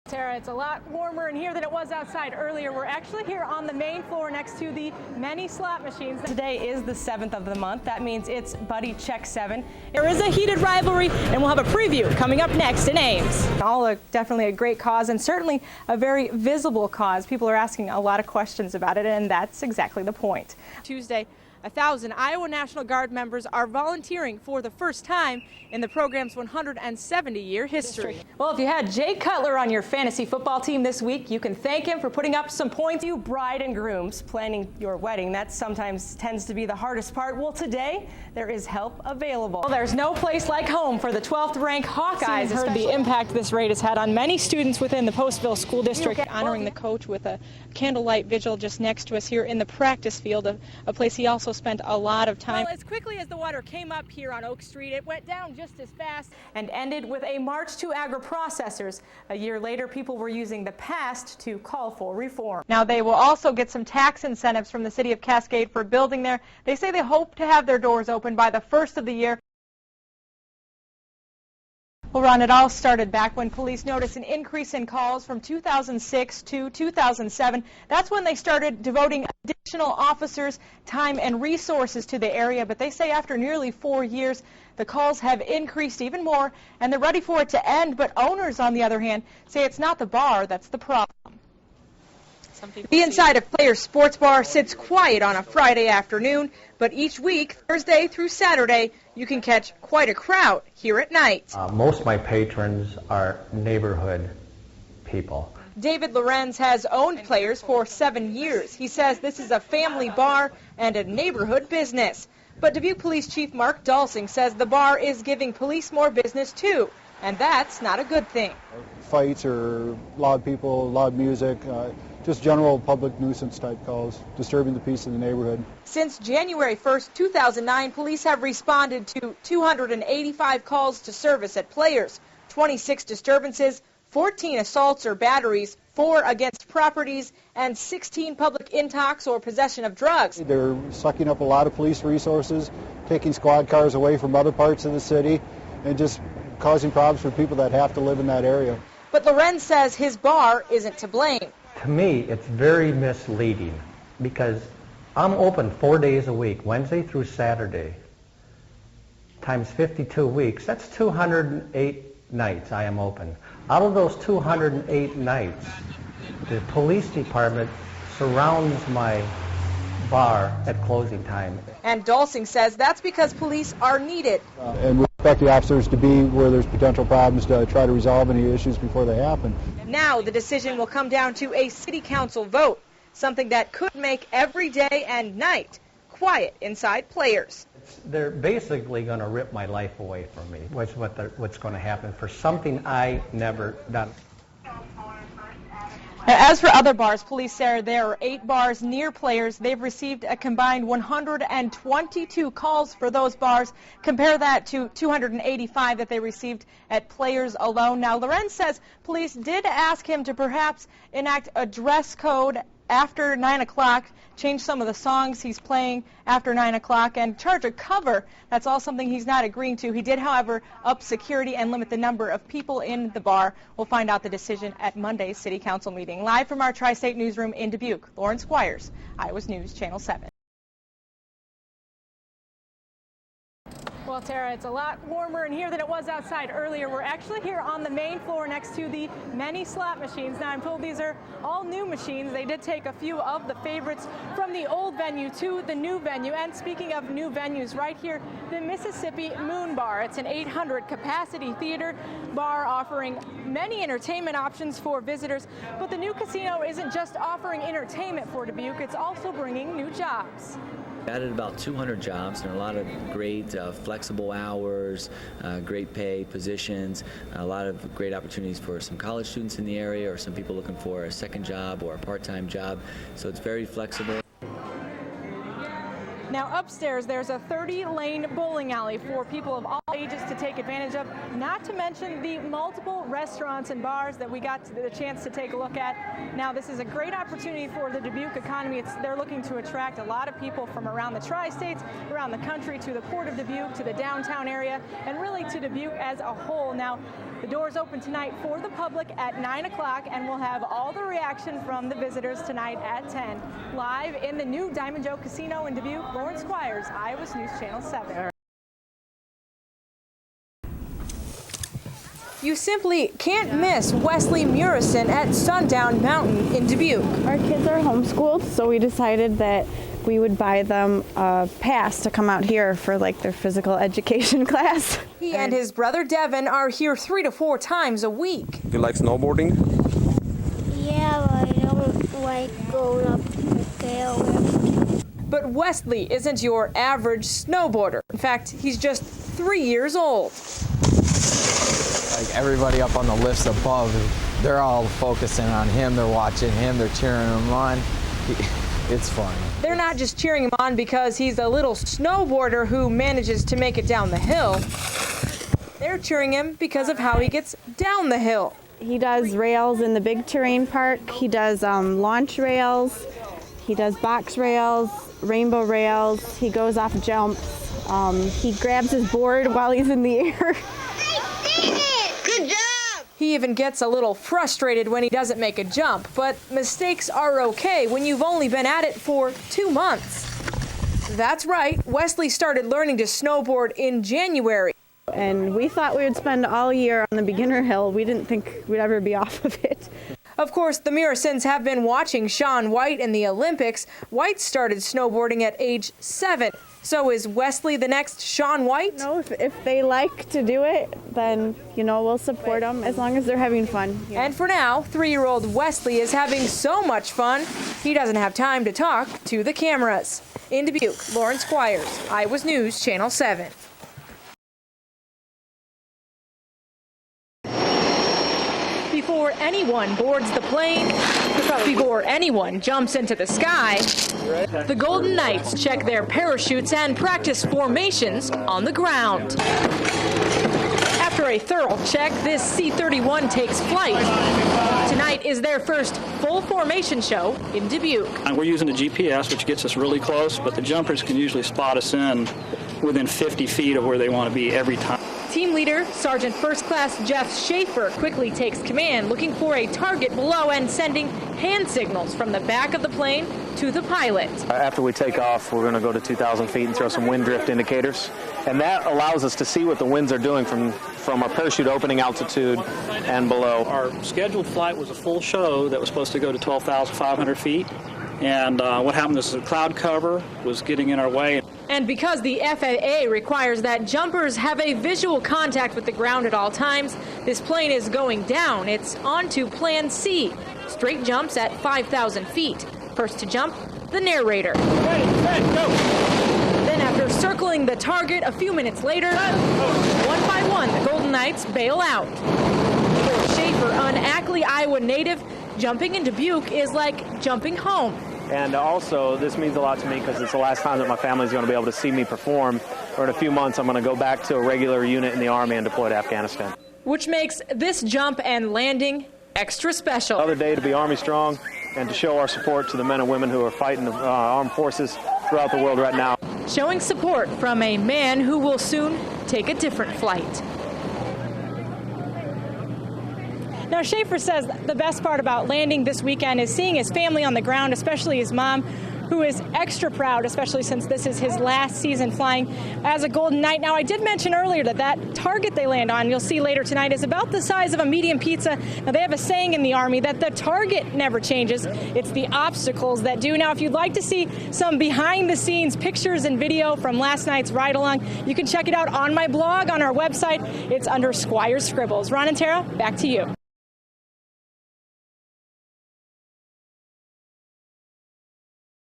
Tara, it's a lot warmer in here than it was outside earlier. We're actually here on the main floor next to the many slot machines. Today is the 7th of the month. That means it's Buddy Check 7. There is a heated rivalry, and we'll have a preview coming up next in Ames. Definitely a great cause, and certainly a very visible cause. People are asking a lot of questions about it, and that's exactly the point. Tuesday, 1,000 Iowa National Guard members are volunteering for the first time in the program's 170-year history. Well, if you had Jay Cutler on your fantasy football team this week, you can thank him for putting up some points. You bride and grooms planning your wedding, that sometimes tends to be the hardest part. Well, today there is help available. Well, there's no place like home for the 12th ranked Hawkeyes. Heard the impact this raid has had on many students within the Postville School District. Honoring the coach with a candlelight vigil just next to us here in the practice field, a place he also spent a lot of time. Well, as quickly as the water came up here on Oak Street, it went down just as fast and ended with a march to agri-processors. A year later, people were using the past to call for reform. Now, they will also get some tax incentives from the city of Cascade for building there. They say they hope to have their doors open by the first of the year. Well, Ron, it all started back when police noticed an increase in calls from 2006 to 2007. That's when they started devoting additional officers, time, and resources to the area. But they say after nearly 4 years, the calls have increased even more, and they're ready for it to end. But owners, on the other hand, say it's not the bar that's the problem. The inside of Players Sports Bar sits quiet on a Friday afternoon, but each week, Thursday through Saturday, you can catch quite a crowd here at night. Most of my patrons are neighborhood people. David Lorenz has owned Players for 7 years. He says this is a family bar and a neighborhood business. But Dubuque Police Chief Mark Dalsing says the bar is giving police more business too, and that's not a good thing. Fights or loud people, loud music, just general public nuisance type calls, disturbing the peace in the neighborhood. Since January 1st, 2009, police have responded to 285 calls to service at Players, 26 disturbances, 14 assaults or batteries, 4 against properties, and 16 public intox or possession of drugs. They're sucking up a lot of police resources, taking squad cars away from other parts of the city, and just causing problems for people that have to live in that area. But Lorenz says his bar isn't to blame. To me, it's very misleading because I'm open 4 days a week, Wednesday through Saturday, times 52 weeks. That's 208 nights I am open. Out of those 208 nights, the police department surrounds my bar at closing time. And Dalsing says that's because police are needed. And we expect the officers to be where there's potential problems to try to resolve any issues before they happen. Now the decision will come down to a city council vote, something that could make every day and night quiet inside Players. They're basically going to rip my life away from me, what's going to happen for something I never done. As for other bars, police say there are 8 bars near Players. They've received a combined 122 calls for those bars. Compare that to 285 that they received at Players alone. Now, Lorenz says police did ask him to perhaps enact a dress code after 9 o'clock, change some of the songs he's playing after 9 o'clock, and charge a cover. That's all something he's not agreeing to. He did, however, up security and limit the number of people in the bar. We'll find out the decision at Monday's City Council meeting. Live from our Tri-State Newsroom in Dubuque, Lauren Squires, Iowa's News, Channel 7. Well, Tara, it's a lot warmer in here than it was outside earlier. We're actually here on the main floor next to the many slot machines. Now, I'm told these are all new machines. They did take a few of the favorites from the old venue to the new venue. And speaking of new venues, right here, the Mississippi Moon Bar. It's an 800-capacity theater bar offering many entertainment options for visitors. But the new casino isn't just offering entertainment for Dubuque. It's also bringing new jobs. Added about 200 jobs and a lot of great flexible hours, great pay positions, a lot of great opportunities for some college students in the area or some people looking for a second job or a part-time job. So it's very flexible. Now upstairs there's a 30-lane bowling alley for people of all ages to take advantage of, not to mention the multiple restaurants and bars that we got the chance to take a look at. Now this is a great opportunity for the Dubuque economy. They're looking to attract a lot of people from around the tri-states, around the country, to the Port of Dubuque, to the downtown area, and really to Dubuque as a whole. Now the doors open tonight for the public at 9 o'clock, and we'll have all the reaction from the visitors tonight at 10. Live in the new Diamond Joe Casino in Dubuque, Lauren Squires, Iowa News Channel 7. You simply can't miss Wesley Murison at Sundown Mountain in Dubuque. Our kids are homeschooled, so we decided that we would buy them a pass to come out here for like their physical education class. He and his brother Devin are here 3 to 4 times a week. Do you like snowboarding? Yeah, but I don't like going up the hill. But Wesley isn't your average snowboarder. In fact, he's just 3 years old. Like everybody up on the lifts above, they're all focusing on him, they're watching him, they're cheering him on. It's fun. They're not just cheering him on because he's a little snowboarder who manages to make it down the hill. They're cheering him because of how he gets down the hill. He does rails in the big terrain park. He does launch rails. He does box rails, rainbow rails. He goes off jumps. He grabs his board while he's in the air. Good job! He even gets a little frustrated when he doesn't make a jump, but mistakes are okay when you've only been at it for 2 months. That's right, Wesley started learning to snowboard in January. And we thought we would spend all year on the beginner hill. We didn't think we'd ever be off of it. Of course, the Murisons have been watching Shaun White in the Olympics. White started snowboarding at age 7. So is Wesley the next Shaun White? No, if they like to do it, then, we'll support them as long as they're having fun. Yeah. And for now, 3-year-old Wesley is having so much fun, he doesn't have time to talk to the cameras. In Dubuque, Lauren Squires, Iowa News Channel 7. Before anyone boards the plane, before anyone jumps into the sky, the Golden Knights check their parachutes and practice formations on the ground. After a thorough check, this C-31 takes flight. Tonight is their first full formation show in Dubuque. We're using a GPS, which gets us really close, but the jumpers can usually spot us in within 50 feet of where they want to be every time. Team leader, Sergeant First Class Jeff Schaefer, quickly takes command, looking for a target below and sending hand signals from the back of the plane to the pilot. After we take off, we're going to go to 2,000 feet and throw some wind drift indicators. And that allows us to see what the winds are doing from our parachute opening altitude and below. Our scheduled flight was a full show that was supposed to go to 12,500 feet. And what happened is the cloud cover was getting in our way. And because the FAA requires that jumpers have a visual contact with the ground at all times, this plane is going down. It's on to Plan C, straight jumps at 5,000 feet. First to jump, the narrator. Ready, set, go! Then after circling the target a few minutes later, one by one, the Golden Knights bail out. For Schaefer, an Ackley, Iowa native, jumping in Dubuque is like jumping home. And also, this means a lot to me because it's the last time that my family's going to be able to see me perform. Or in a few months, I'm going to go back to a regular unit in the Army and deploy to Afghanistan. Which makes this jump and landing extra special. Another day to be Army strong and to show our support to the men and women who are fighting the armed forces throughout the world right now. Showing support from a man who will soon take a different flight. Now, Schaefer says the best part about landing this weekend is seeing his family on the ground, especially his mom, who is extra proud, especially since this is his last season flying as a Golden Knight. Now, I did mention earlier that target they land on, you'll see later tonight, is about the size of a medium pizza. Now, they have a saying in the Army that the target never changes. It's the obstacles that do. Now, if you'd like to see some behind-the-scenes pictures and video from last night's ride-along, you can check it out on my blog on our website. It's under Squires Scribbles. Ron and Tara, back to you.